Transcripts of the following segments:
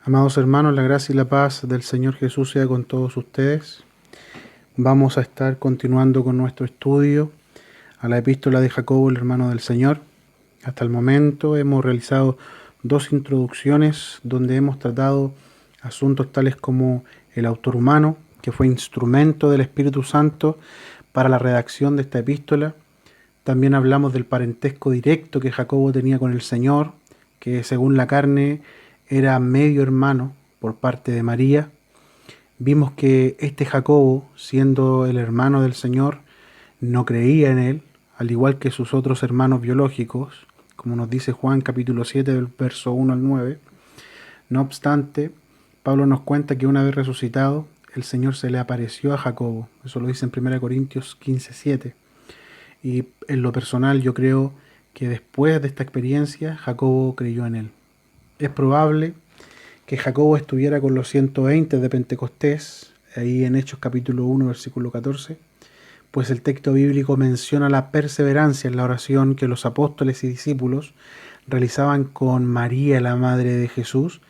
Amados hermanos, la gracia y la paz del Señor Jesús sea con todos ustedes. Vamos a estar continuando con nuestro estudio a la epístola de Jacobo, el hermano del Señor. Hasta el momento hemos realizado dos introducciones donde hemos tratado asuntos tales como el autor humano, que fue instrumento del Espíritu Santo para la redacción de esta epístola. También hablamos del parentesco directo que Jacobo tenía con el Señor, que según la carne era medio hermano por parte de María. Vimos que este Jacobo, siendo el hermano del Señor, no creía en él, al igual que sus otros hermanos biológicos, como nos dice Juan capítulo 7, del verso 1 al 9. No obstante, Pablo nos cuenta que una vez resucitado, el Señor se le apareció a Jacobo. Eso lo dice en 1 Corintios 15, 7. Y en lo personal yo creo que después de esta experiencia, Jacobo creyó en él. Es probable que Jacobo estuviera con los 120 de Pentecostés, ahí en Hechos capítulo 1, versículo 14, pues el texto bíblico menciona la perseverancia en la oración que los apóstoles y discípulos realizaban con María, la madre de Jesús,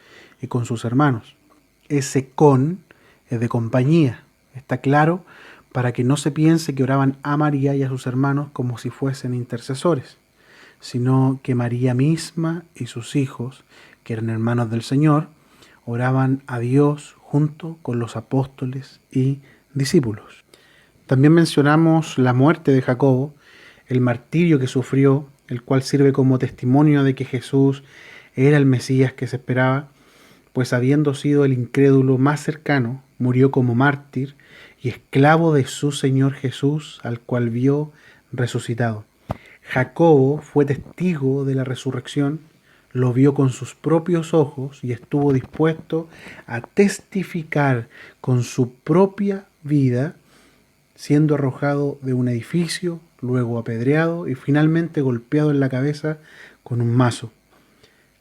y con sus hermanos. Ese con es de compañía, está claro, para que no se piense que oraban a María y a sus hermanos como si fuesen intercesores, sino que María misma y sus hijos, que eran hermanos del Señor, oraban a Dios junto con los apóstoles y discípulos. También mencionamos la muerte de Jacobo, el martirio que sufrió, el cual sirve como testimonio de que Jesús era el Mesías que se esperaba, pues habiendo sido el incrédulo más cercano, murió como mártir y esclavo de su Señor Jesús, al cual vio resucitado. Jacobo fue testigo de la resurrección, lo vio con sus propios ojos y estuvo dispuesto a testificar con su propia vida, siendo arrojado de un edificio, luego apedreado y finalmente golpeado en la cabeza con un mazo.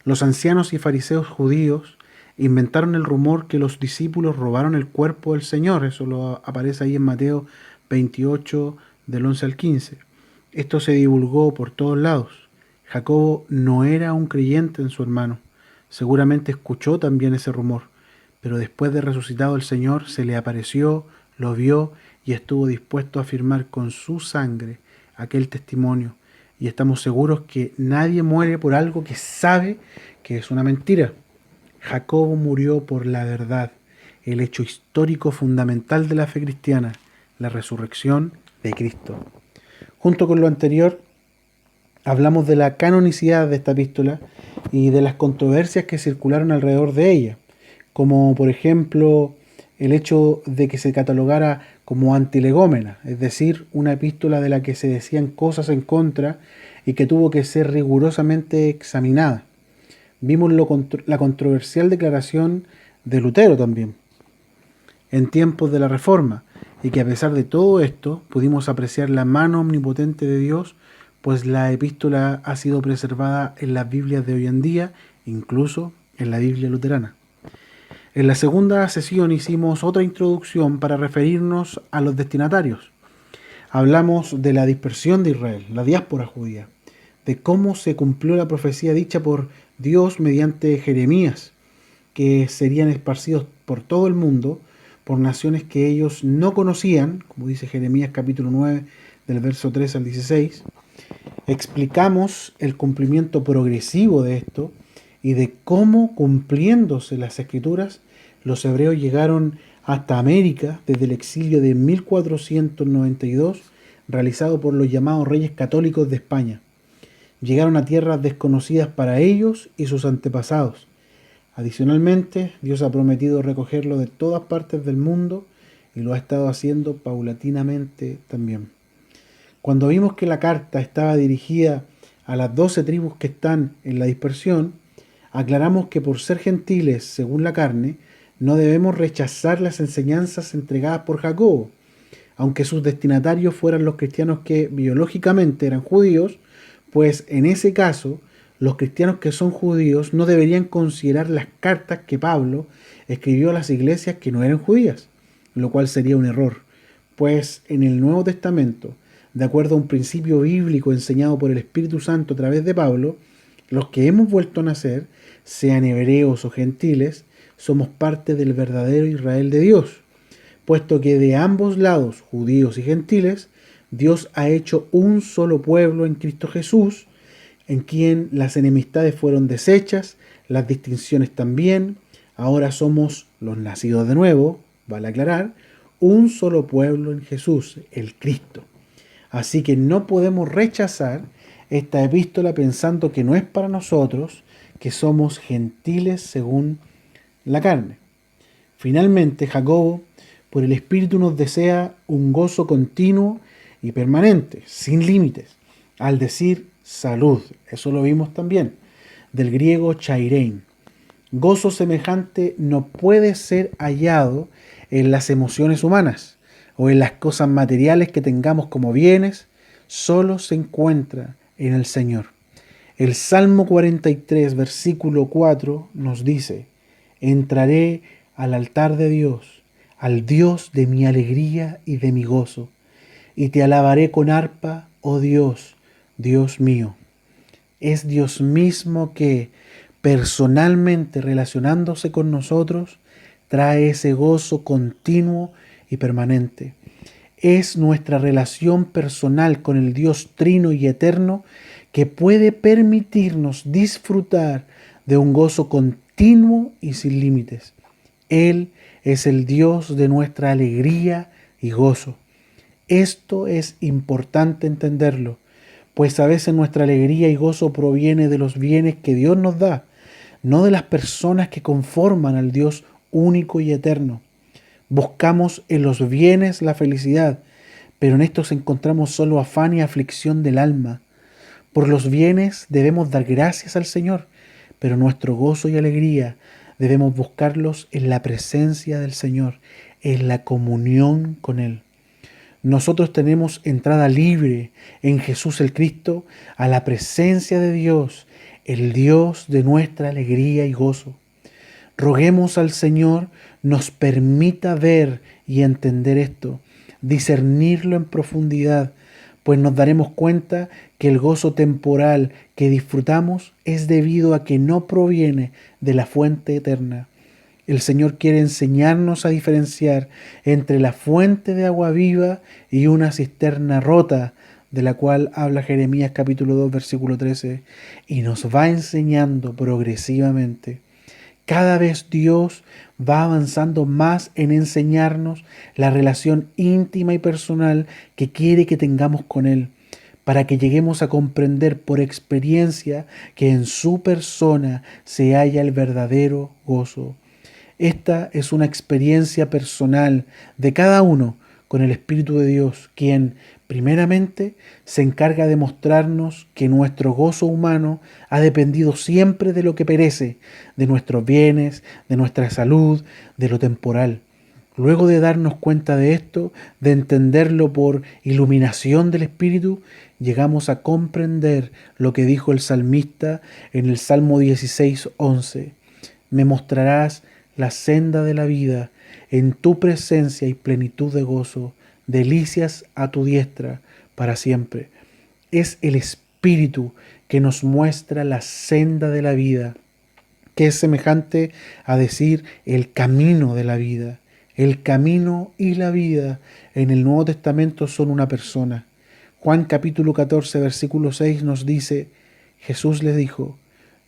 Los ancianos y fariseos judíos inventaron el rumor que los discípulos robaron el cuerpo del Señor. Eso lo aparece ahí en Mateo 28, del 11 al 15. Esto se divulgó por todos lados. Jacobo no era un creyente en su hermano. Seguramente escuchó también ese rumor, pero después de resucitado el Señor se le apareció, lo vio y estuvo dispuesto a afirmar con su sangre aquel testimonio. Y estamos seguros que nadie muere por algo que sabe que es una mentira. Jacobo murió por la verdad, el hecho histórico fundamental de la fe cristiana, la resurrección de Cristo. Junto con lo anterior, hablamos de la canonicidad de esta epístola y de las controversias que circularon alrededor de ella, como por ejemplo el hecho de que se catalogara como antilegómena, es decir, una epístola de la que se decían cosas en contra y que tuvo que ser rigurosamente examinada. Vimos la controversial declaración de Lutero también, en tiempos de la Reforma, y que a pesar de todo esto pudimos apreciar la mano omnipotente de Dios, pues la epístola ha sido preservada en las Biblias de hoy en día, incluso en la Biblia luterana. En la segunda sesión hicimos otra introducción para referirnos a los destinatarios. Hablamos de la dispersión de Israel, la diáspora judía, de cómo se cumplió la profecía dicha por Dios mediante Jeremías, que serían esparcidos por todo el mundo, por naciones que ellos no conocían, como dice Jeremías capítulo 9, del verso 3 al 16. Explicamos el cumplimiento progresivo de esto y de cómo, cumpliéndose las escrituras, los hebreos llegaron hasta América desde el exilio de 1492, realizado por los llamados reyes católicos de España. Llegaron a tierras desconocidas para ellos y sus antepasados. Adicionalmente, Dios ha prometido recogerlo de todas partes del mundo y lo ha estado haciendo paulatinamente también. Cuando vimos que la carta estaba dirigida a las 12 tribus que están en la dispersión, aclaramos que por ser gentiles según la carne, no debemos rechazar las enseñanzas entregadas por Jacobo, aunque sus destinatarios fueran los cristianos que biológicamente eran judíos, pues en ese caso los cristianos que son judíos no deberían considerar las cartas que Pablo escribió a las iglesias que no eran judías, lo cual sería un error, pues en el Nuevo Testamento, de acuerdo a un principio bíblico enseñado por el Espíritu Santo a través de Pablo, los que hemos vuelto a nacer, sean hebreos o gentiles, somos parte del verdadero Israel de Dios, puesto que de ambos lados, judíos y gentiles, Dios ha hecho un solo pueblo en Cristo Jesús, en quien las enemistades fueron deshechas, las distinciones también. Ahora somos los nacidos de nuevo, vale aclarar, un solo pueblo en Jesús, el Cristo. Así que no podemos rechazar esta epístola pensando que no es para nosotros, que somos gentiles según la carne. Finalmente, Jacobo, por el Espíritu, nos desea un gozo continuo y permanente, sin límites, al decir salud. Eso lo vimos también, del griego chairein. Gozo semejante no puede ser hallado en las emociones humanas o en las cosas materiales que tengamos como bienes, solo se encuentra en el Señor. El Salmo 43, versículo 4 nos dice: entraré al altar de Dios, al Dios de mi alegría y de mi gozo, y te alabaré con arpa, oh Dios, Dios mío. Es Dios mismo que, personalmente relacionándose con nosotros, trae ese gozo continuo y permanente. Es nuestra relación personal con el Dios trino y eterno que puede permitirnos disfrutar de un gozo continuo y sin límites. Él es el Dios de nuestra alegría y gozo. Esto es importante entenderlo, pues a veces nuestra alegría y gozo proviene de los bienes que Dios nos da, no de las personas que conforman al Dios único y eterno. Buscamos en los bienes la felicidad, pero en estos encontramos solo afán y aflicción del alma. Por los bienes debemos dar gracias al Señor, pero nuestro gozo y alegría debemos buscarlos en la presencia del Señor, en la comunión con Él. Nosotros tenemos entrada libre en Jesús el Cristo a la presencia de Dios, el Dios de nuestra alegría y gozo. Roguemos al Señor nos permita ver y entender esto, discernirlo en profundidad, pues nos daremos cuenta que el gozo temporal que disfrutamos es debido a que no proviene de la fuente eterna. El Señor quiere enseñarnos a diferenciar entre la fuente de agua viva y una cisterna rota, de la cual habla Jeremías capítulo 2, versículo 13, y nos va enseñando progresivamente. Cada vez Dios va avanzando más en enseñarnos la relación íntima y personal que quiere que tengamos con Él, para que lleguemos a comprender por experiencia que en su persona se halla el verdadero gozo. Esta es una experiencia personal de cada uno con el Espíritu de Dios, quien primeramente se encarga de mostrarnos que nuestro gozo humano ha dependido siempre de lo que perece, de nuestros bienes, de nuestra salud, de lo temporal. Luego de darnos cuenta de esto, de entenderlo por iluminación del Espíritu, llegamos a comprender lo que dijo el salmista en el Salmo 16:11. Me mostrarás la senda de la vida, en tu presencia y plenitud de gozo, delicias a tu diestra para siempre. Es el Espíritu que nos muestra la senda de la vida, que es semejante a decir el camino de la vida. El camino y la vida en el Nuevo Testamento son una persona. Juan capítulo 14, versículo 6 nos dice: Jesús les dijo: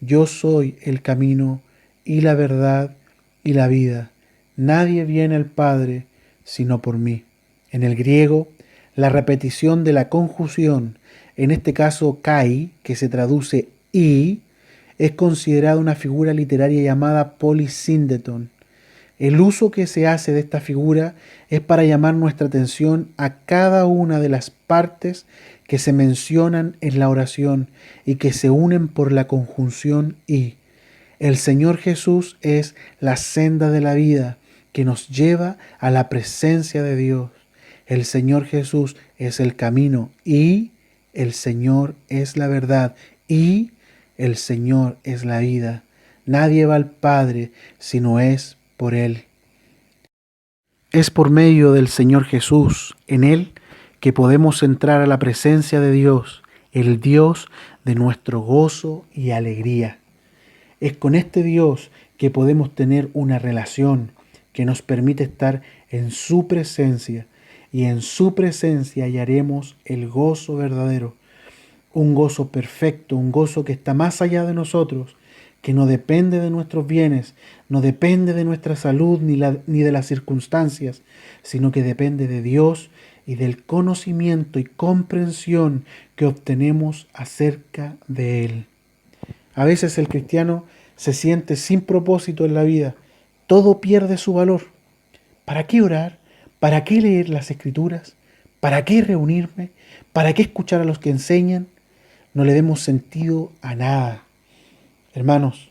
yo soy el camino y la verdad y la vida. Nadie viene al Padre sino por mí. En el griego, la repetición de la conjunción, en este caso kai, que se traduce y, es considerada una figura literaria llamada polisíndeton. El uso que se hace de esta figura es para llamar nuestra atención a cada una de las partes que se mencionan en la oración y que se unen por la conjunción y. El Señor Jesús es la senda de la vida que nos lleva a la presencia de Dios. El Señor Jesús es el camino y el Señor es la verdad y el Señor es la vida. Nadie va al Padre si no es por Él. Es por medio del Señor Jesús, en Él, que podemos entrar a la presencia de Dios, el Dios de nuestro gozo y alegría. Es con este Dios que podemos tener una relación que nos permite estar en su presencia, y en su presencia hallaremos el gozo verdadero, un gozo perfecto, un gozo que está más allá de nosotros, que no depende de nuestros bienes, no depende de nuestra salud ni de las circunstancias, sino que depende de Dios y del conocimiento y comprensión que obtenemos acerca de Él. A veces el cristiano se siente sin propósito en la vida, todo pierde su valor. ¿Para qué orar? ¿Para qué leer las escrituras? ¿Para qué reunirme? ¿Para qué escuchar a los que enseñan? No le demos sentido a nada. Hermanos,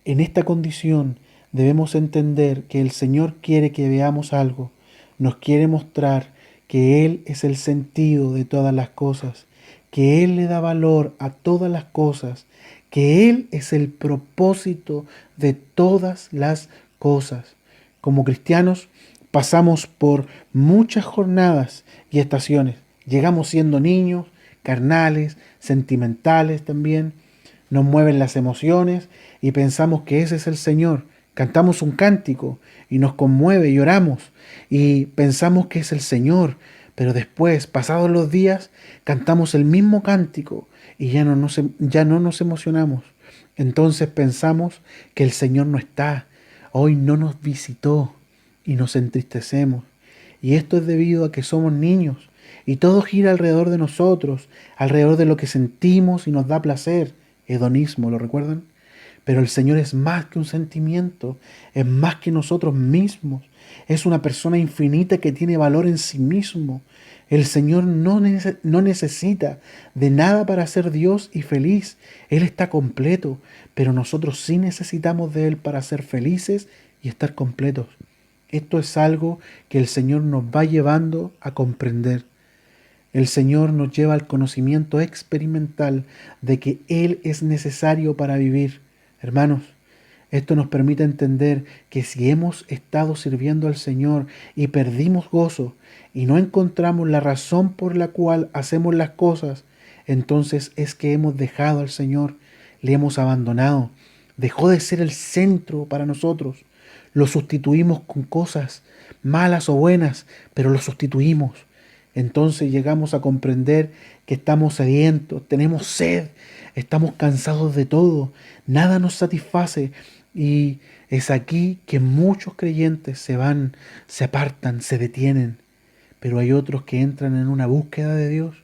en esta condición debemos entender que el Señor quiere que veamos algo. Nos quiere mostrar que Él es el sentido de todas las cosas, que Él le da valor a todas las cosas, que Él es el propósito de todas las cosas. Como cristianos pasamos por muchas jornadas y estaciones. Llegamos siendo niños, carnales, sentimentales también. Nos mueven las emociones y pensamos que ese es el Señor. Cantamos un cántico y nos conmueve y oramos y pensamos que es el Señor. Pero después, pasados los días, cantamos el mismo cántico y ya no nos emocionamos. Entonces pensamos que el Señor no está, hoy no nos visitó y nos entristecemos. Y esto es debido a que somos niños y todo gira alrededor de nosotros, alrededor de lo que sentimos y nos da placer. Hedonismo, ¿lo recuerdan? Pero el Señor es más que un sentimiento, es más que nosotros mismos, es una persona infinita que tiene valor en sí mismo. El Señor no necesita de nada para ser Dios y feliz. Él está completo, pero nosotros sí necesitamos de Él para ser felices y estar completos. Esto es algo que el Señor nos va llevando a comprender. El Señor nos lleva al conocimiento experimental de que Él es necesario para vivir. Hermanos, esto nos permite entender que si hemos estado sirviendo al Señor y perdimos gozo y no encontramos la razón por la cual hacemos las cosas, entonces es que hemos dejado al Señor, le hemos abandonado, dejó de ser el centro para nosotros. Lo sustituimos con cosas malas o buenas, pero lo sustituimos. Entonces llegamos a comprender que estamos sedientos, tenemos sed, estamos cansados de todo, nada nos satisface, y es aquí que muchos creyentes se van, se apartan, se detienen, pero hay otros que entran en una búsqueda de Dios,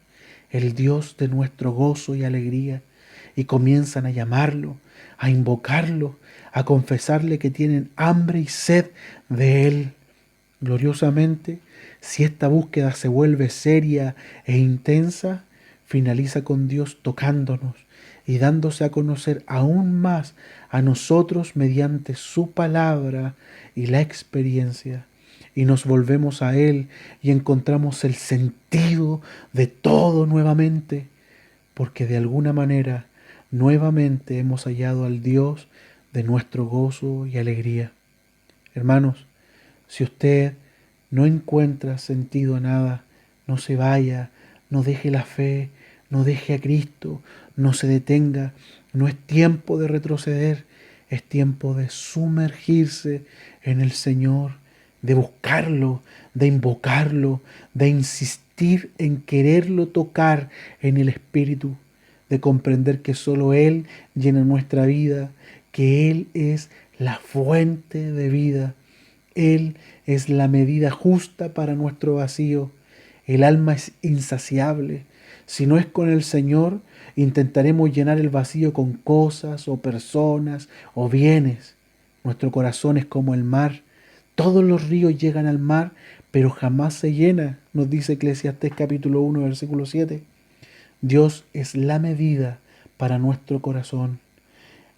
el Dios de nuestro gozo y alegría, y comienzan a llamarlo, a invocarlo, a confesarle que tienen hambre y sed de Él. Gloriosamente, si esta búsqueda se vuelve seria e intensa, finaliza con Dios tocándonos y dándose a conocer aún más a nosotros mediante su palabra y la experiencia. Y nos volvemos a Él y encontramos el sentido de todo nuevamente, porque de alguna manera nuevamente hemos hallado al Dios de nuestro gozo y alegría. Hermanos, si usted no encuentra sentido a nada, no se vaya, no deje la fe, no deje a Cristo, no se detenga. No es tiempo de retroceder, es tiempo de sumergirse en el Señor, de buscarlo, de invocarlo, de insistir en quererlo tocar en el Espíritu, de comprender que solo Él llena nuestra vida, que Él es la fuente de vida. Él es la medida justa para nuestro vacío. El alma es insaciable. Si no es con el Señor, intentaremos llenar el vacío con cosas o personas o bienes. Nuestro corazón es como el mar. Todos los ríos llegan al mar, pero jamás se llena, nos dice Eclesiastés capítulo 1, versículo 7. Dios es la medida para nuestro corazón.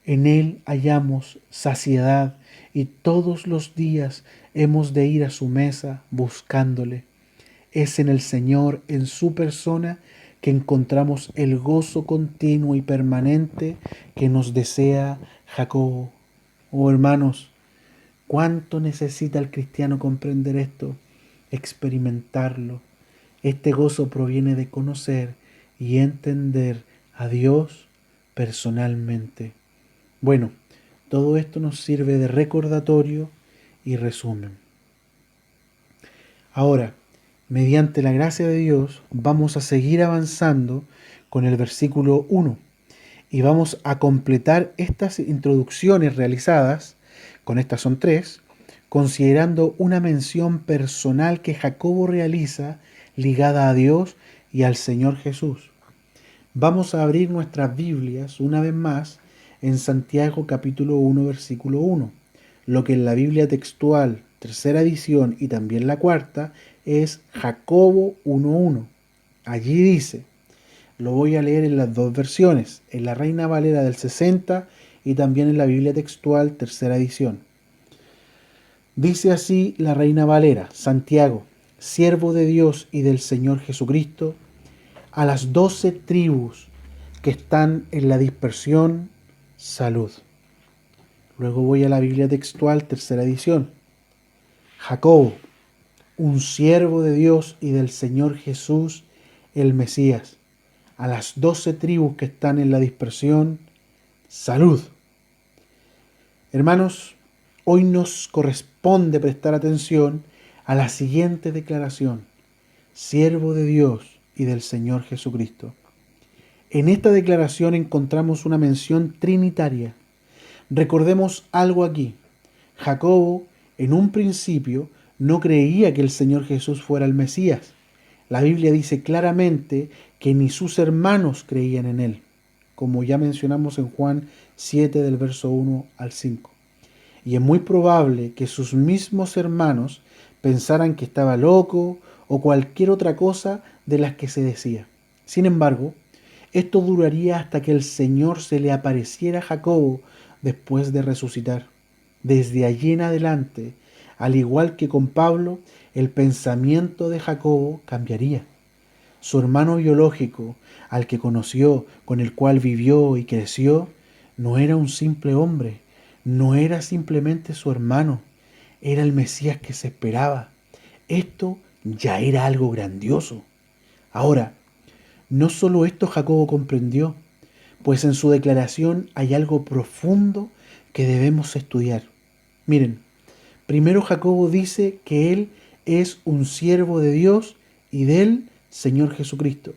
En Él hallamos saciedad y todos los días hemos de ir a su mesa buscándole. Es en el Señor, en su persona, que encontramos el gozo continuo y permanente que nos desea Jacobo. Oh hermanos, ¿cuánto necesita el cristiano comprender esto? Experimentarlo. Este gozo proviene de conocer y entender a Dios personalmente. Bueno, Todo esto nos sirve de recordatorio y resumen. Ahora, mediante la gracia de Dios, vamos a seguir avanzando con el versículo 1 y vamos a completar estas introducciones realizadas, con estas son 3, considerando una mención personal que Jacobo realiza ligada a Dios y al Señor Jesús. Vamos a abrir nuestras Biblias una vez más en Santiago capítulo 1 versículo 1, lo que en la Biblia textual, tercera edición y también la cuarta, es Jacobo 1:1. Allí dice, lo voy a leer en las dos versiones, en la Reina Valera del 60 y también en la Biblia textual, tercera edición. Dice así la Reina Valera: Santiago, siervo de Dios y del Señor Jesucristo, a las 12 tribus que están en la dispersión, salud. Luego voy a la Biblia textual, tercera edición. Jacobo, un siervo de Dios y del Señor Jesús, el Mesías, a las 12 tribus que están en la dispersión, salud. Hermanos, hoy nos corresponde prestar atención a la siguiente declaración: siervo de Dios y del Señor Jesucristo. En esta declaración encontramos una mención trinitaria. Recordemos algo aquí. Jacobo, en un principio, no creía que el Señor Jesús fuera el Mesías. La Biblia dice claramente que ni sus hermanos creían en él, como ya mencionamos en Juan 7 del verso 1 al 5. Y es muy probable que sus mismos hermanos pensaran que estaba loco o cualquier otra cosa de las que se decía. Sin embargo, esto duraría hasta que el Señor se le apareciera a Jacobo después de resucitar. Desde allí en adelante, al igual que con Pablo, el pensamiento de Jacobo cambiaría. Su hermano biológico, al que conoció, con el cual vivió y creció, no era un simple hombre, no era simplemente su hermano, era el Mesías que se esperaba. Esto ya era algo grandioso. Ahora, no solo esto Jacobo comprendió, pues en su declaración hay algo profundo que debemos estudiar. Miren, primero Jacobo dice que él es un siervo de Dios y del Señor Jesucristo.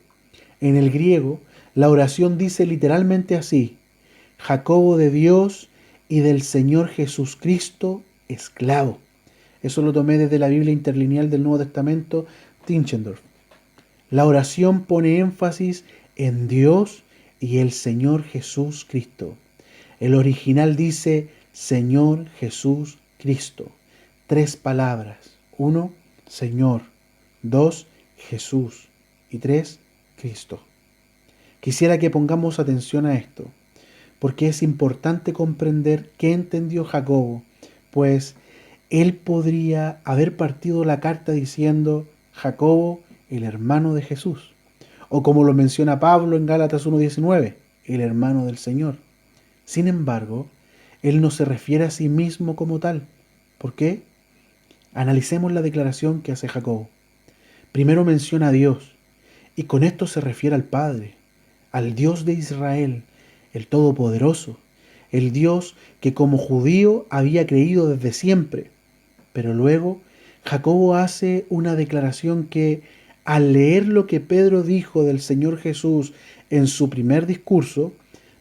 En el griego, la oración dice literalmente así: Jacobo de Dios y del Señor Jesucristo, esclavo. Eso lo tomé desde la Biblia interlineal del Nuevo Testamento, Tinchendorf. La oración pone énfasis en Dios y el Señor Jesús Cristo. El original dice Señor Jesús Cristo. 3 palabras. 1, Señor. 2, Jesús. Y 3, Cristo. Quisiera que pongamos atención a esto, porque es importante comprender qué entendió Jacobo, pues él podría haber partido la carta diciendo Jacobo, el hermano de Jesús, o como lo menciona Pablo en Gálatas 1:19, el hermano del Señor. Sin embargo, él no se refiere a sí mismo como tal. ¿Por qué? Analicemos la declaración que hace Jacobo. Primero menciona a Dios, y con esto se refiere al Padre, al Dios de Israel, el Todopoderoso, el Dios que como judío había creído desde siempre. Pero luego Jacobo hace una declaración que, al leer lo que Pedro dijo del Señor Jesús en su primer discurso,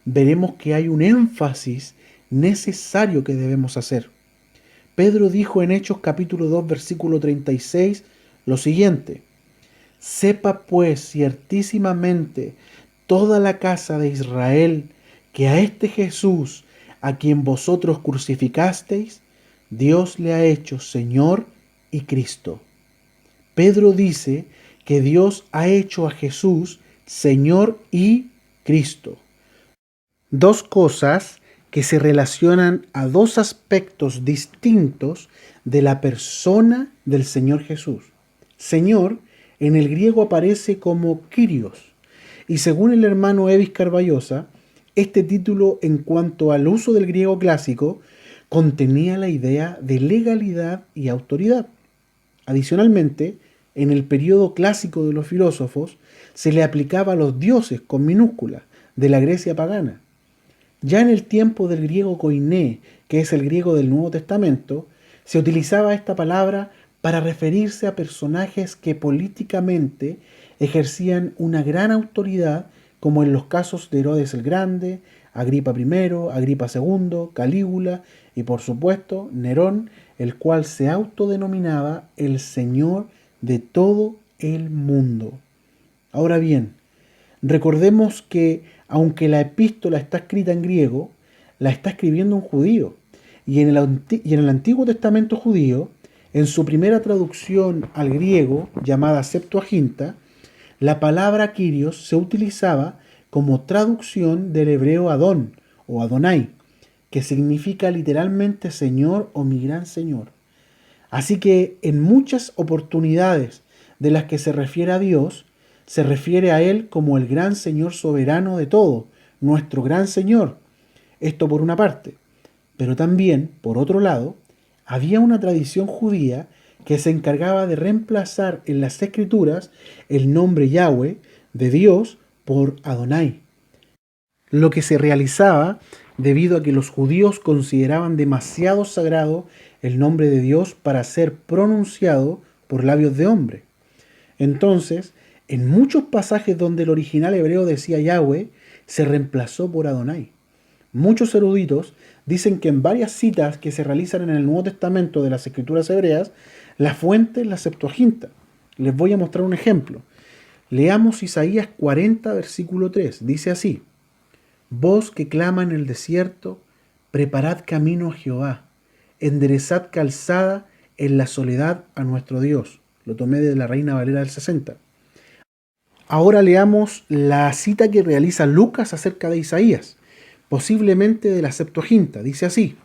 veremos que hay un énfasis necesario que debemos hacer. Pedro dijo en Hechos capítulo 2 versículo 36 lo siguiente: sepa pues ciertísimamente toda la casa de Israel que a este Jesús, a quien vosotros crucificasteis, Dios le ha hecho Señor y Cristo. Pedro dice que Dios ha hecho a Jesús Señor y Cristo. Dos cosas que se relacionan a dos aspectos distintos de la persona del Señor Jesús. Señor en el griego aparece como Kyrios, y según el hermano Evis Carballosa, este título en cuanto al uso del griego clásico contenía la idea de legalidad y autoridad. Adicionalmente, en el periodo clásico de los filósofos se le aplicaba a los dioses con minúscula de la Grecia pagana. Ya en el tiempo del griego koiné, que es el griego del Nuevo Testamento, se utilizaba esta palabra para referirse a personajes que políticamente ejercían una gran autoridad, como en los casos de Herodes el Grande, Agripa I, Agripa II, Calígula y por supuesto Nerón, el cual se autodenominaba el Señor de todo el mundo. Ahora bien, recordemos que aunque la epístola está escrita en griego, la está escribiendo un judío. Y en el Antiguo Testamento judío, en su primera traducción al griego, llamada Septuaginta, la palabra Kyrios se utilizaba como traducción del hebreo Adón o Adonai, que significa literalmente Señor o mi gran Señor. Así que en muchas oportunidades de las que se refiere a Dios, se refiere a Él como el gran Señor soberano de todo, nuestro gran Señor. Esto por una parte. Pero también, por otro lado, había una tradición judía que se encargaba de reemplazar en las escrituras el nombre Yahweh de Dios por Adonai. Lo que se realizaba debido a que los judíos consideraban demasiado sagrado el nombre de Dios para ser pronunciado por labios de hombre. Entonces, en muchos pasajes donde el original hebreo decía Yahweh, se reemplazó por Adonai. Muchos eruditos dicen que en varias citas que se realizan en el Nuevo Testamento de las Escrituras hebreas, la fuente es la Septuaginta. Les voy a mostrar un ejemplo. Leamos Isaías 40, versículo 3. Dice así: Voz que clama en el desierto, preparad camino a Jehová, enderezad calzada en la soledad a nuestro Dios. Lo tomé de la Reina Valera del 60. Ahora leamos la cita que realiza Lucas acerca de Isaías, posiblemente de la Septuaginta. Dice así: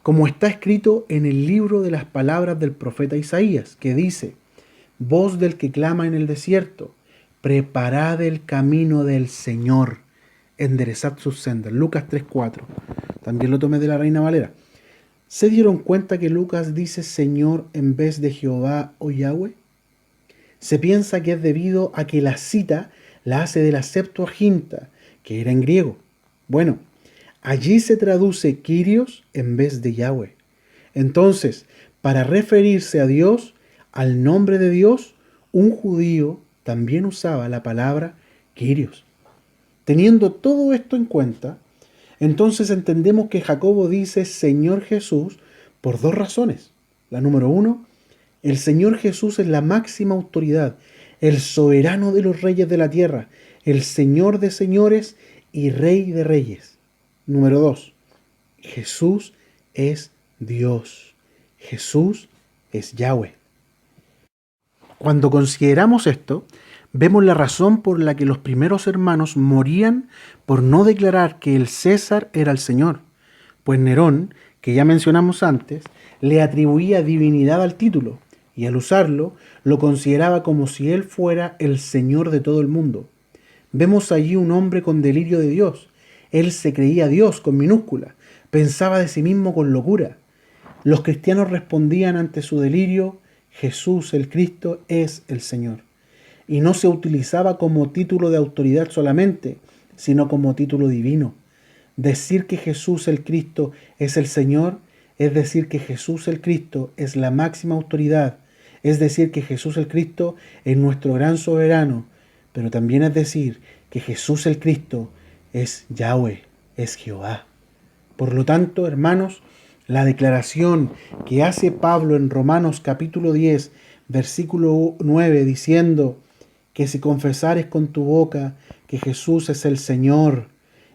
como está escrito en el libro de las palabras del profeta Isaías, que dice: voz del que clama en el desierto, preparad el camino del Señor, enderezad sus sendas. Lucas 3:4. También lo tomé de la Reina Valera. ¿Se dieron cuenta que Lucas dice Señor en vez de Jehová o Yahweh? Se piensa que es debido a que la cita la hace de la Septuaginta, que era en griego. Bueno, allí se traduce Kyrios en vez de Yahweh. Entonces, para referirse a Dios, al nombre de Dios, un judío también usaba la palabra Kyrios. Teniendo todo esto en cuenta, entonces entendemos que Jacobo dice Señor Jesús por dos razones. La número uno, el Señor Jesús es la máxima autoridad, el soberano de los reyes de la tierra, el Señor de señores y Rey de reyes. Número dos, Jesús es Dios. Jesús es Yahweh. Cuando consideramos esto, vemos la razón por la que los primeros hermanos morían por no declarar que el César era el Señor, pues Nerón, que ya mencionamos antes, le atribuía divinidad al título y al usarlo lo consideraba como si él fuera el Señor de todo el mundo. Vemos allí un hombre con delirio de Dios. Él se creía Dios con minúscula, pensaba de sí mismo con locura. Los cristianos respondían ante su delirio: Jesús el Cristo es el Señor. Y no se utilizaba como título de autoridad solamente, sino como título divino. Decir que Jesús el Cristo es el Señor es decir que Jesús el Cristo es la máxima autoridad, es decir que Jesús el Cristo es nuestro gran soberano, pero también es decir que Jesús el Cristo es Yahweh, es Jehová. Por lo tanto, hermanos, la declaración que hace Pablo en Romanos capítulo 10, versículo 9, diciendo que si confesares con tu boca que Jesús es el Señor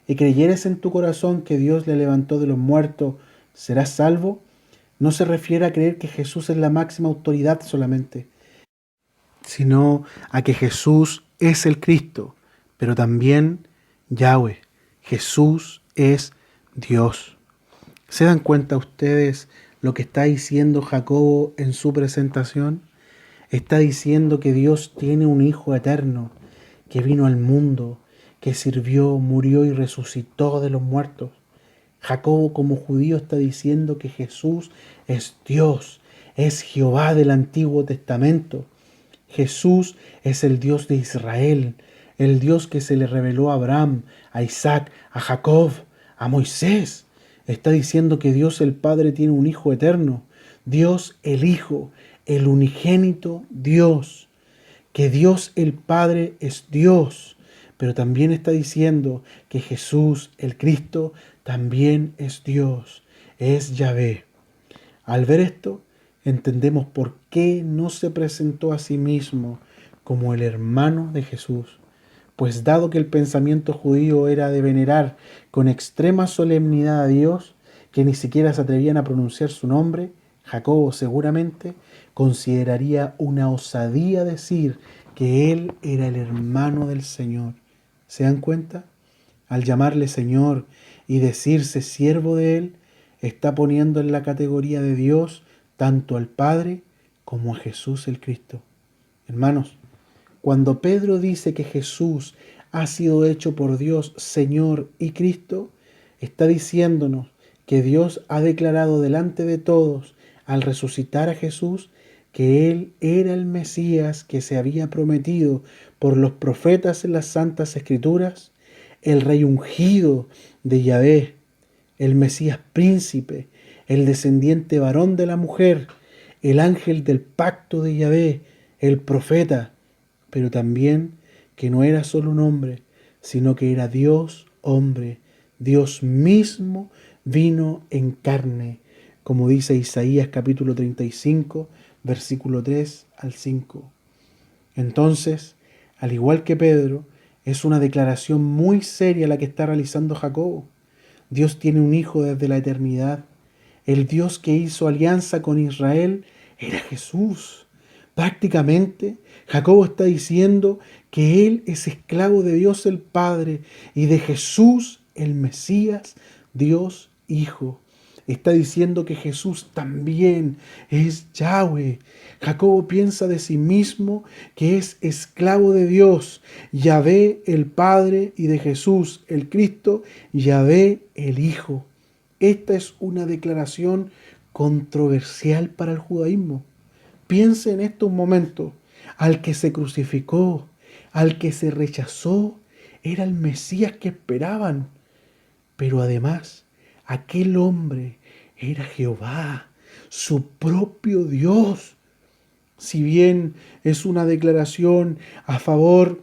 y creyeres en tu corazón que Dios le levantó de los muertos, serás salvo, no se refiere a creer que Jesús es la máxima autoridad solamente, sino a que Jesús es el Cristo, pero también Yahweh. Jesús es Dios. ¿Se dan cuenta ustedes lo que está diciendo Jacobo en su presentación? Está diciendo que Dios tiene un Hijo eterno, que vino al mundo, que sirvió, murió y resucitó de los muertos. Jacobo como judío está diciendo que Jesús es Dios, es Jehová del Antiguo Testamento. Jesús es el Dios de Israel, el Dios que se le reveló a Abraham, a Isaac, a Jacob, a Moisés. Está diciendo que Dios el Padre tiene un Hijo eterno. Dios el Hijo, el unigénito Dios. Que Dios el Padre es Dios. Pero también está diciendo que Jesús el Cristo también es Dios. Es Yahvé. Al ver esto, entendemos por qué no se presentó a sí mismo como el hermano de Jesús. Pues dado que el pensamiento judío era de venerar con extrema solemnidad a Dios, que ni siquiera se atrevían a pronunciar su nombre, Jacobo seguramente consideraría una osadía decir que él era el hermano del Señor. ¿Se dan cuenta? Al llamarle Señor y decirse siervo de él, está poniendo en la categoría de Dios tanto al Padre como a Jesús el Cristo. Hermanos, cuando Pedro dice que Jesús ha sido hecho por Dios Señor y Cristo, está diciéndonos que Dios ha declarado delante de todos al resucitar a Jesús que Él era el Mesías que se había prometido por los profetas en las Santas Escrituras, el Rey ungido de Yahvé, el Mesías príncipe, el descendiente varón de la mujer, el ángel del pacto de Yahvé, el profeta, pero también que no era solo un hombre, sino que era Dios hombre. Dios mismo vino en carne, como dice Isaías capítulo 35, versículo 3 al 5. Entonces, al igual que Pedro, es una declaración muy seria la que está realizando Jacobo. Dios tiene un hijo desde la eternidad. El Dios que hizo alianza con Israel era Jesús. Prácticamente, Jacobo está diciendo que él es esclavo de Dios el Padre y de Jesús el Mesías, Dios Hijo. Está diciendo que Jesús también es Yahweh. Jacobo piensa de sí mismo que es esclavo de Dios, Yahvé el Padre, y de Jesús el Cristo, Yahvé el Hijo. Esta es una declaración controversial para el judaísmo. Piense en esto un momento. Al que se crucificó, al que se rechazó, era el Mesías que esperaban. Pero además, aquel hombre era Jehová, su propio Dios. Si bien es una declaración a favor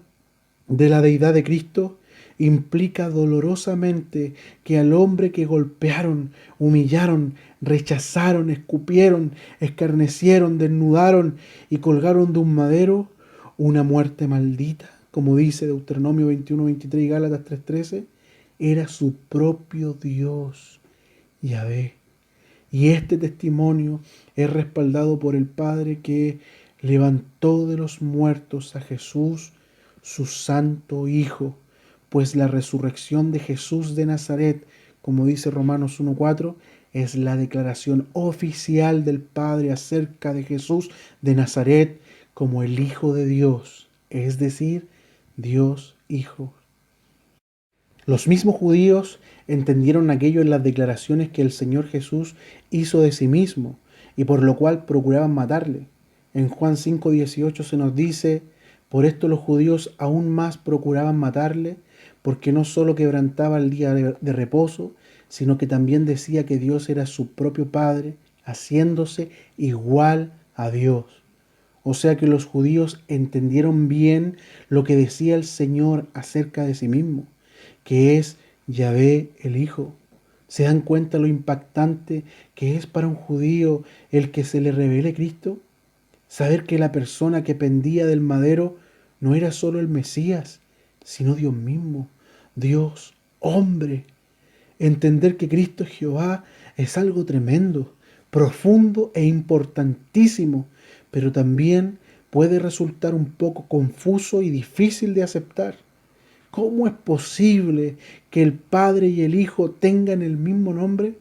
de la deidad de Cristo, implica dolorosamente que al hombre que golpearon, humillaron, rechazaron, escupieron, escarnecieron, desnudaron y colgaron de un madero, una muerte maldita, como dice Deuteronomio 21:23 y Gálatas 3:13, era su propio Dios, Yahvé. Y este testimonio es respaldado por el Padre que levantó de los muertos a Jesús, su santo Hijo, pues la resurrección de Jesús de Nazaret, como dice Romanos 1:4, es la declaración oficial del Padre acerca de Jesús de Nazaret como el Hijo de Dios, es decir, Dios Hijo. Los mismos judíos entendieron aquello en las declaraciones que el Señor Jesús hizo de sí mismo y por lo cual procuraban matarle. En Juan 5:18 se nos dice: por esto los judíos aún más procuraban matarle, porque no solo quebrantaba el día de reposo, sino que también decía que Dios era su propio Padre, haciéndose igual a Dios. O sea que los judíos entendieron bien lo que decía el Señor acerca de sí mismo, que es Yahvé el Hijo. ¿Se dan cuenta lo impactante que es para un judío el que se le revele Cristo? Saber que la persona que pendía del madero no era solo el Mesías, sino Dios mismo, Dios hombre. Entender que Cristo es Jehová es algo tremendo, profundo e importantísimo, pero también puede resultar un poco confuso y difícil de aceptar. ¿Cómo es posible que el Padre y el Hijo tengan el mismo nombre?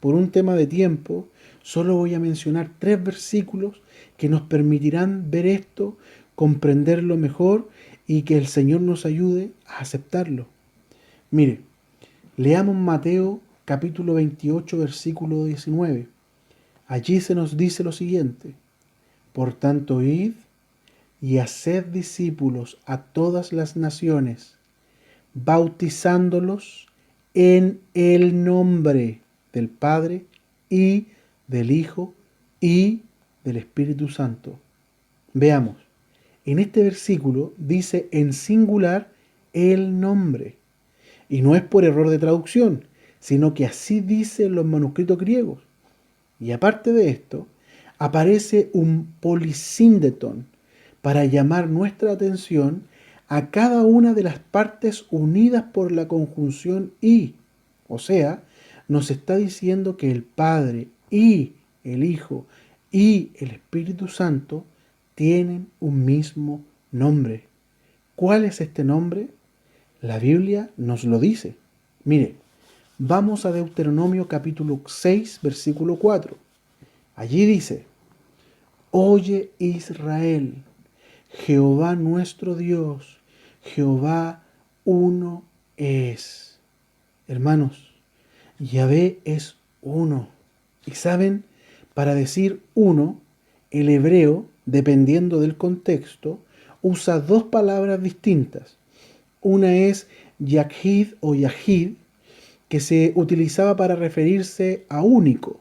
Por un tema de tiempo, solo voy a mencionar 3 versículos que nos permitirán ver esto, comprenderlo mejor y que el Señor nos ayude a aceptarlo. Mire, leamos Mateo capítulo 28, versículo 19. Allí se nos dice lo siguiente: por tanto, id y haced discípulos a todas las naciones, bautizándolos en el nombre del Padre y del Hijo y del Espíritu Santo. Veamos, en este versículo dice en singular el nombre. Y no es por error de traducción, sino que así dicen los manuscritos griegos. Y aparte de esto, aparece un polisíndeton para llamar nuestra atención a cada una de las partes unidas por la conjunción y. O sea, nos está diciendo que el Padre y el Hijo y el Espíritu Santo tienen un mismo nombre. ¿Cuál es este nombre? La Biblia nos lo dice. Mire, vamos a Deuteronomio capítulo 6, versículo 4. Allí dice: Oye Israel, Jehová nuestro Dios, Jehová uno es. Hermanos, Yahvé es uno. Y saben, para decir uno, el hebreo, dependiendo del contexto, usa dos palabras distintas. Una es Yahid o Yahid, que se utilizaba para referirse a único,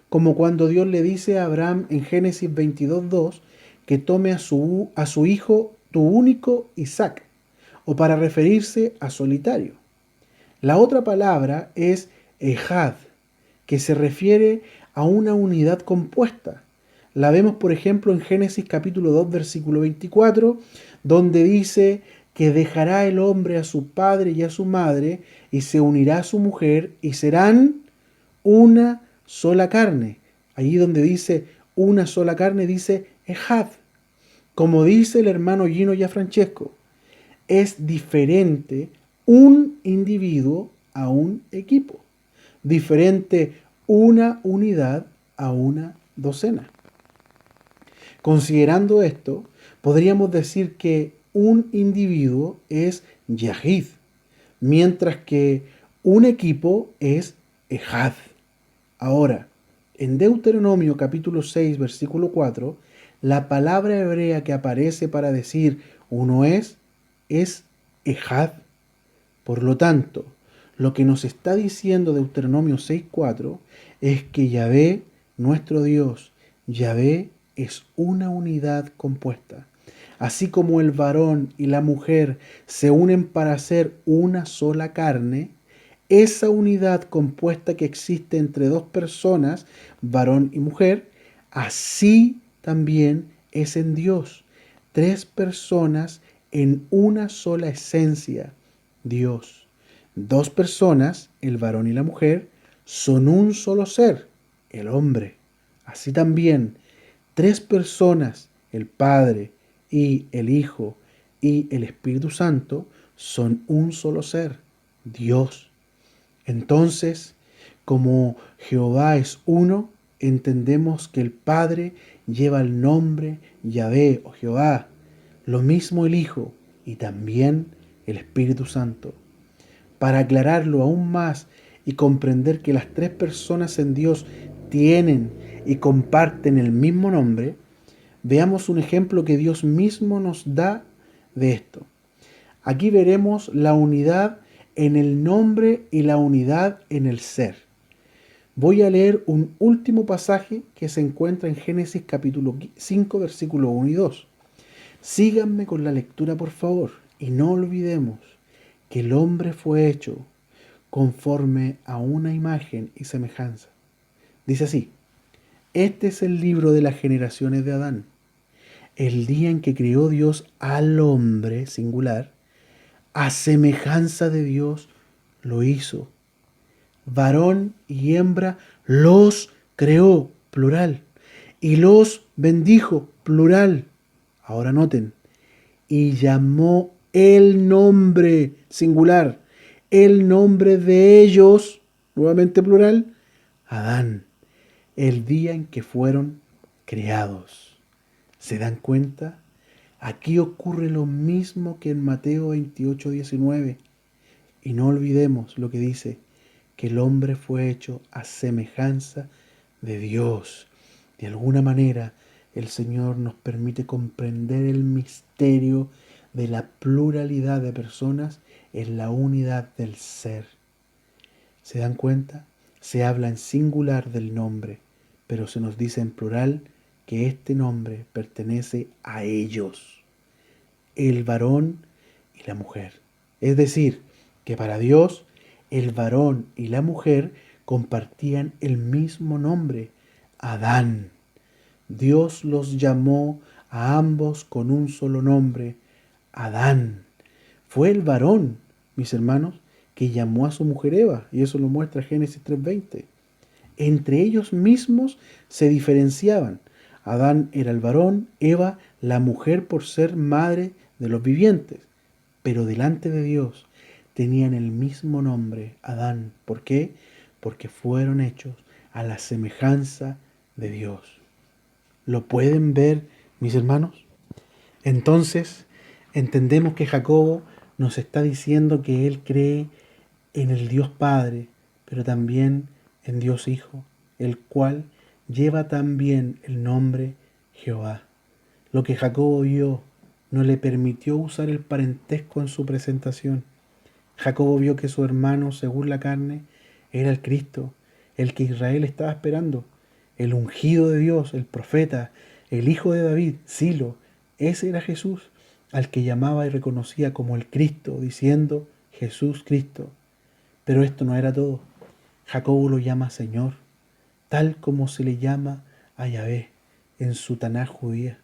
como cuando Dios le dice a Abraham en Génesis 22:2 que tome a su hijo, tu único Isaac, o para referirse a solitario. La otra palabra es Ejad, que se refiere a una unidad compuesta. La vemos, por ejemplo, en Génesis capítulo 2, versículo 24, donde dice que dejará el hombre a su padre y a su madre, y se unirá a su mujer, y serán una sola carne. Allí donde dice una sola carne, dice Ejad. Como dice el hermano Gino Gianfrancesco, es diferente un individuo a un equipo. Diferente una unidad a una docena. Considerando esto, podríamos decir que un individuo es Yahid, mientras que un equipo es Ejad. Ahora, en Deuteronomio capítulo 6, versículo 4, la palabra hebrea que aparece para decir uno es Ejad. Por lo tanto, lo que nos está diciendo Deuteronomio 6:4 es que Yahvé, nuestro Dios, Yahvé es una unidad compuesta. Así como el varón y la mujer se unen para ser una sola carne, esa unidad compuesta que existe entre dos personas, varón y mujer, así también es en Dios. Tres personas en una sola esencia, Dios. Dos personas, el varón y la mujer, son un solo ser, el hombre. Así también, tres personas, el Padre y el Hijo y el Espíritu Santo, son un solo ser, Dios. Entonces, como Jehová es uno, entendemos que el Padre lleva el nombre Yahvé o Jehová, lo mismo el Hijo y también el Espíritu Santo. Para aclararlo aún más y comprender que las tres personas en Dios tienen y comparten el mismo nombre, veamos un ejemplo que Dios mismo nos da de esto. Aquí veremos la unidad en el nombre y la unidad en el ser. Voy a leer un último pasaje que se encuentra en Génesis capítulo 5, versículo 1 y 2. Síganme con la lectura, por favor, y no olvidemos que el hombre fue hecho conforme a una imagen y semejanza. Dice así: este es el libro de las generaciones de Adán. El día en que creó Dios al hombre, singular, a semejanza de Dios lo hizo. Varón y hembra los creó, plural. Y los bendijo, plural. Ahora noten, y llamó el nombre, singular, el nombre de ellos, nuevamente plural, Adán, el día en que fueron creados. ¿Se dan cuenta? Aquí ocurre lo mismo que en Mateo 28:19. Y no olvidemos lo que dice, que el hombre fue hecho a semejanza de Dios. De alguna manera, el Señor nos permite comprender el misterio de la pluralidad de personas en la unidad del ser. ¿Se dan cuenta? Se habla en singular del nombre, pero se nos dice en plural que este nombre pertenece a ellos, el varón y la mujer. Es decir, que para Dios el varón y la mujer compartían el mismo nombre, Adán. Dios los llamó a ambos con un solo nombre, Adán. Fue el varón, mis hermanos, que llamó a su mujer Eva, y eso lo muestra Génesis 3:20. Entre ellos mismos se diferenciaban. Adán era el varón, Eva la mujer por ser madre de los vivientes. Pero delante de Dios tenían el mismo nombre, Adán. ¿Por qué? Porque fueron hechos a la semejanza de Dios. ¿Lo pueden ver, mis hermanos? Entonces, entendemos que Jacobo nos está diciendo que él cree en el Dios Padre, pero también en Dios Hijo, el cual lleva también el nombre Jehová. Lo que Jacobo vio no le permitió usar el parentesco en su presentación. Jacobo vio que su hermano, según la carne, era el Cristo, el que Israel estaba esperando, el ungido de Dios, el profeta, el hijo de David, Silo. Ese era Jesús, al que llamaba y reconocía como el Cristo, diciendo Jesús Cristo. Pero esto no era todo. Jacobo lo llama Señor, tal como se le llama a Yahvé en su Tanaj judía.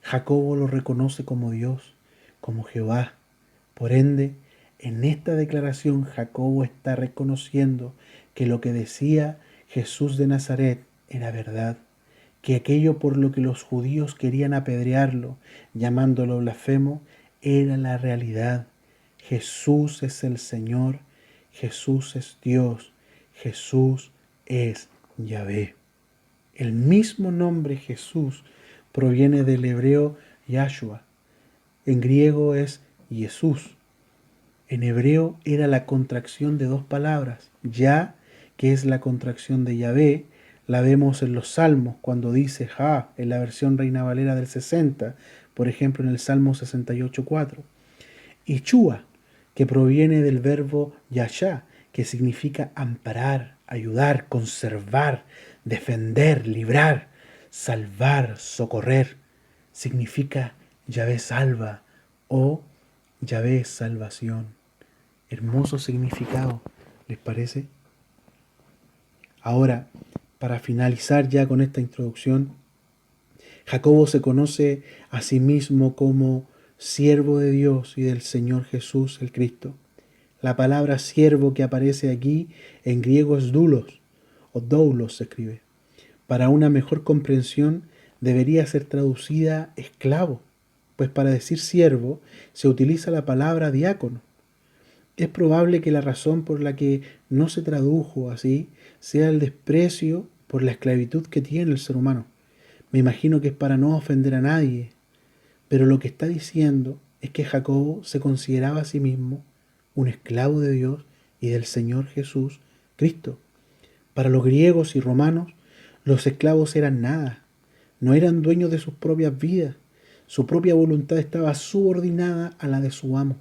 Jacobo lo reconoce como Dios, como Jehová. Por ende, en esta declaración Jacobo está reconociendo que lo que decía Jesús de Nazaret era verdad, que aquello por lo que los judíos querían apedrearlo, llamándolo blasfemo, era la realidad. Jesús es el Señor, Jesús es Dios, Jesús es Yahvé. El mismo nombre Jesús proviene del hebreo Yahshua. En griego es Jesús. En hebreo era la contracción de dos palabras. Ya, que es la contracción de Yahvé, la vemos en los salmos cuando dice Ja en la versión Reina Valera del 60, por ejemplo en el Salmo 68:4. Y Chua, que proviene del verbo Yashá, que significa amparar, ayudar, conservar, defender, librar, salvar, socorrer. Significa Yahvé salva o Yahvé salvación. Hermoso significado, ¿les parece? Ahora, para finalizar ya con esta introducción, Jacobo se conoce a sí mismo como siervo de Dios y del Señor Jesús el Cristo. La palabra siervo que aparece aquí en griego es doulos, o doulos se escribe. Para una mejor comprensión debería ser traducida esclavo, pues para decir siervo se utiliza la palabra diácono. Es probable que la razón por la que no se tradujo así sea el desprecio por la esclavitud que tiene el ser humano. Me imagino que es para no ofender a nadie, pero lo que está diciendo es que Jacobo se consideraba a sí mismo un esclavo de Dios y del Señor Jesús Cristo. Para los griegos y romanos, los esclavos eran nada, no eran dueños de sus propias vidas, su propia voluntad estaba subordinada a la de su amo.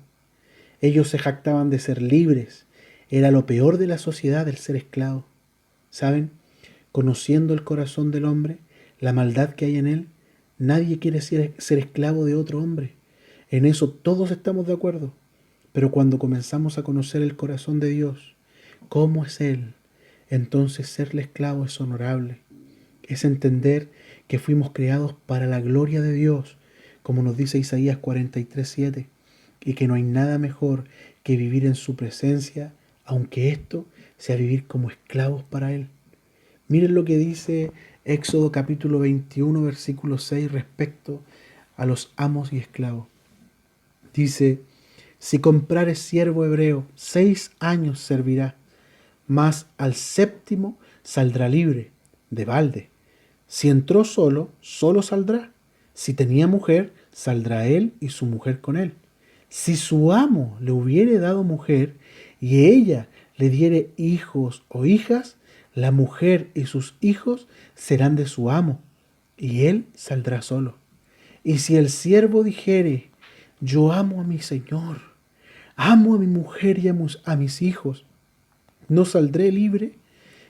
Ellos se jactaban de ser libres, era lo peor de la sociedad el ser esclavo. ¿Saben? Conociendo el corazón del hombre, la maldad que hay en él, nadie quiere ser esclavo de otro hombre. En eso todos estamos de acuerdo. Pero cuando comenzamos a conocer el corazón de Dios, cómo es Él, entonces serle esclavo es honorable. Es entender que fuimos creados para la gloria de Dios, como nos dice Isaías 43:7, y que no hay nada mejor que vivir en su presencia, aunque esto sea vivir como esclavos para Él. Miren lo que dice Éxodo capítulo 21, versículo 6 respecto a los amos y esclavos. Dice: si comprares siervo hebreo, 6 años servirá, mas al séptimo saldrá libre, de balde. Si entró solo, solo saldrá. Si tenía mujer, saldrá él y su mujer con él. Si su amo le hubiere dado mujer y ella le diere hijos o hijas, la mujer y sus hijos serán de su amo, y él saldrá solo. Y si el siervo dijere: yo amo a mi señor, amo a mi mujer y a mis hijos, ¿No saldré libre?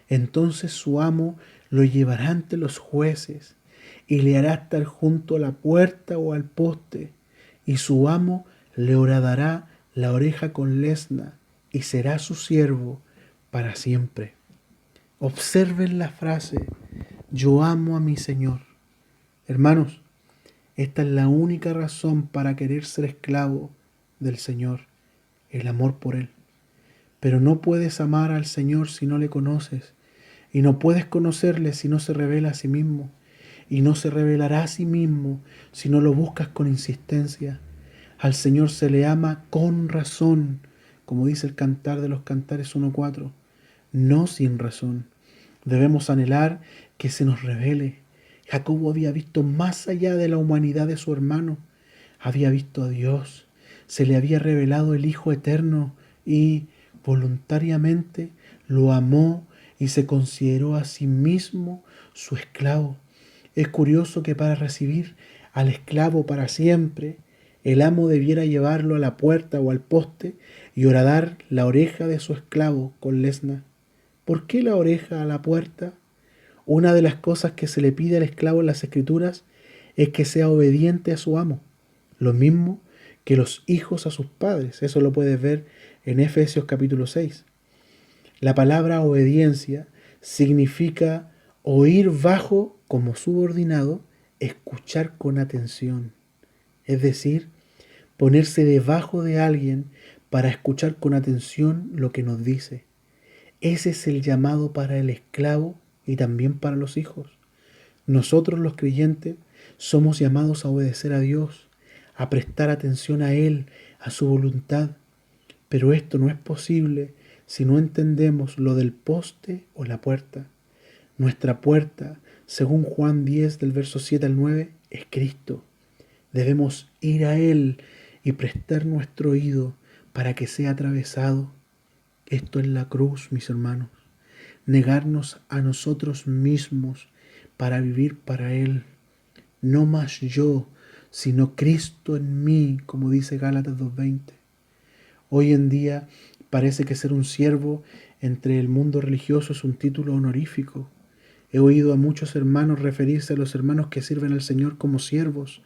Entonces su amo lo llevará ante los jueces y le hará estar junto a la puerta o al poste, y su amo le horadará la oreja con lesna y será su siervo para siempre. Observen la frase, yo amo a mi Señor. Hermanos, esta es la única razón para querer ser esclavo del Señor, el amor por Él. Pero no puedes amar al Señor si no le conoces, y no puedes conocerle si no se revela a sí mismo, y no se revelará a sí mismo si no lo buscas con insistencia. Al Señor se le ama con razón, como dice el Cantar de los Cantares 1:4, no sin razón. Debemos anhelar que se nos revele. Jacobo había visto más allá de la humanidad de su hermano. Había visto a Dios. Se le había revelado el Hijo Eterno y voluntariamente lo amó y se consideró a sí mismo su esclavo. Es curioso que para recibir al esclavo para siempre, el amo debiera llevarlo a la puerta o al poste y horadar la oreja de su esclavo con lesna. ¿Por qué la oreja a la puerta? Una de las cosas que se le pide al esclavo en las Escrituras es que sea obediente a su amo, lo mismo que los hijos a sus padres. Eso lo puedes ver en Efesios capítulo 6. La palabra obediencia significa oír bajo como subordinado, escuchar con atención. Es decir, ponerse debajo de alguien para escuchar con atención lo que nos dice. Ese es el llamado para el esclavo y también para los hijos. Nosotros los creyentes somos llamados a obedecer a Dios, a prestar atención a Él, a su voluntad. Pero esto no es posible si no entendemos lo del poste o la puerta. Nuestra puerta, según Juan 10 del verso 7 al 9, es Cristo. Debemos ir a Él y prestar nuestro oído para que sea atravesado. Esto es la cruz, mis hermanos. Negarnos a nosotros mismos para vivir para Él. No más yo, sino Cristo en mí, como dice Gálatas 2:20. Hoy en día parece que ser un siervo entre el mundo religioso es un título honorífico. He oído a muchos hermanos referirse a los hermanos que sirven al Señor como siervos,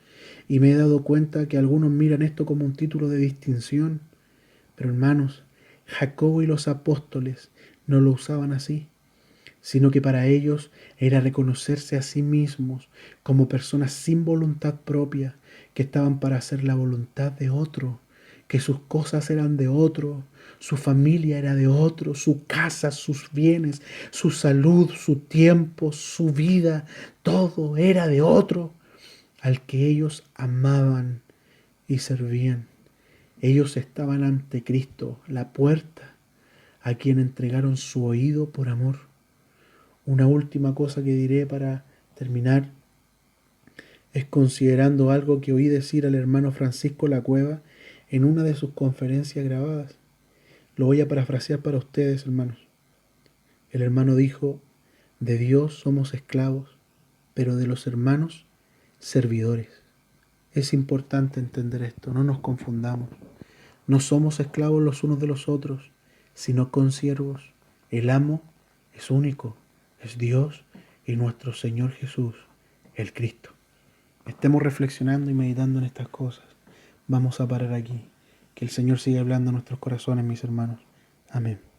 y me he dado cuenta que algunos miran esto como un título de distinción. Pero hermanos, Jacobo y los apóstoles no lo usaban así, sino que para ellos era reconocerse a sí mismos como personas sin voluntad propia, que estaban para hacer la voluntad de otro, que sus cosas eran de otro, su familia era de otro, su casa, sus bienes, su salud, su tiempo, su vida, todo era de otro, al que ellos amaban y servían. Ellos estaban ante Cristo, la puerta, a quien entregaron su oído por amor. Una última cosa que diré para terminar es considerando algo que oí decir al hermano Francisco Lacueva en una de sus conferencias grabadas. Lo voy a parafrasear para ustedes, hermanos. El hermano dijo, de Dios somos esclavos, pero de los hermanos, servidores. Es importante entender esto, no nos confundamos. No somos esclavos los unos de los otros, sino consiervos. El amo es único, es Dios y nuestro Señor Jesús, el Cristo. Estemos reflexionando y meditando en estas cosas. Vamos a parar aquí. Que el Señor siga hablando a nuestros corazones, mis hermanos. Amén.